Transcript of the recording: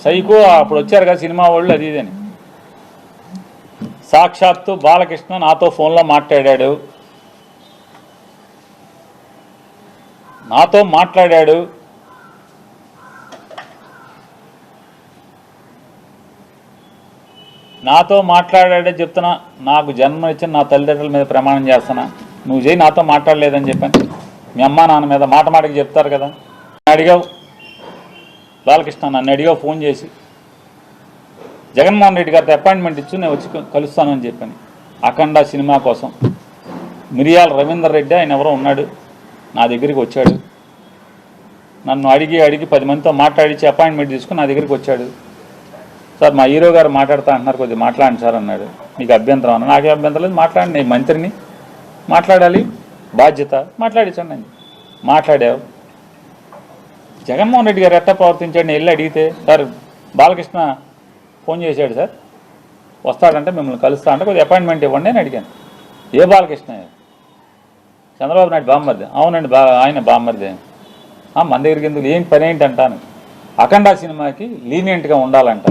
Psycho అప్పుడు వచ్చారు కదా సినిమా వాళ్ళు అది ఇదని. సాక్షాత్తు బాలకృష్ణ నాతో ఫోన్లో మాట్లాడాడు, నాతో మాట్లాడాడే చెప్తున్నా. నాకు జన్మ ఇచ్చిన నా తల్లిదండ్రుల మీద ప్రమాణం చేస్తున్నా, నువ్వు చేయి నాతో మాట్లాడలేదని చెప్పాను. మీ అమ్మా నాన్న మీద మాటకి చెప్తారు కదా. అడిగావు బాలకృష్ణ, నన్ను అడిగావు ఫోన్ చేసి, జగన్మోహన్ రెడ్డి గారితో అపాయింట్మెంట్ ఇచ్చి నేను వచ్చి కలుస్తానని చెప్పాను. అఖండ సినిమా కోసం మిరియాల రవీందర్ రెడ్డి ఆయన ఎవరో ఉన్నాడు, నా దగ్గరికి వచ్చాడు. నన్ను అడిగి 10 మందితో మాట్లాడించి అపాయింట్మెంట్ తీసుకుని నా దగ్గరికి వచ్చాడు. సార్ మా హీరో గారు మాట్లాడుతా అంటున్నారు, కొద్దిగా మాట్లాడండి సార్ అన్నాడు. నీకు అభ్యంతరం అన్నా? నాకే అభ్యంతరం లేదు, మాట్లాడండి, నేను మంత్రిని, మాట్లాడాలి, బాధ్యత, మాట్లాడించండి అని మాట్లాడావు. జగన్మోహన్ రెడ్డి గారు ఎట్టా ప్రవర్తించాడు? నేను వెళ్ళి అడిగితే, సార్ బాలకృష్ణ ఫోన్ చేశాడు సార్, వస్తాడంటే మిమ్మల్ని కలుస్తా అంటే కొద్దిగా అపాయింట్మెంట్ ఇవ్వండి అని అడిగాను. ఏ బాలకృష్ణ? చంద్రబాబు నాయుడు బామ్మర్ది. అవునండి, ఆయన బామ్మర్ది. మన దగ్గరికి ఎందుకు, ఏం పని ఏంటి అంటాను. అఖండ సినిమాకి లీనియంట్గా ఉండాలంట.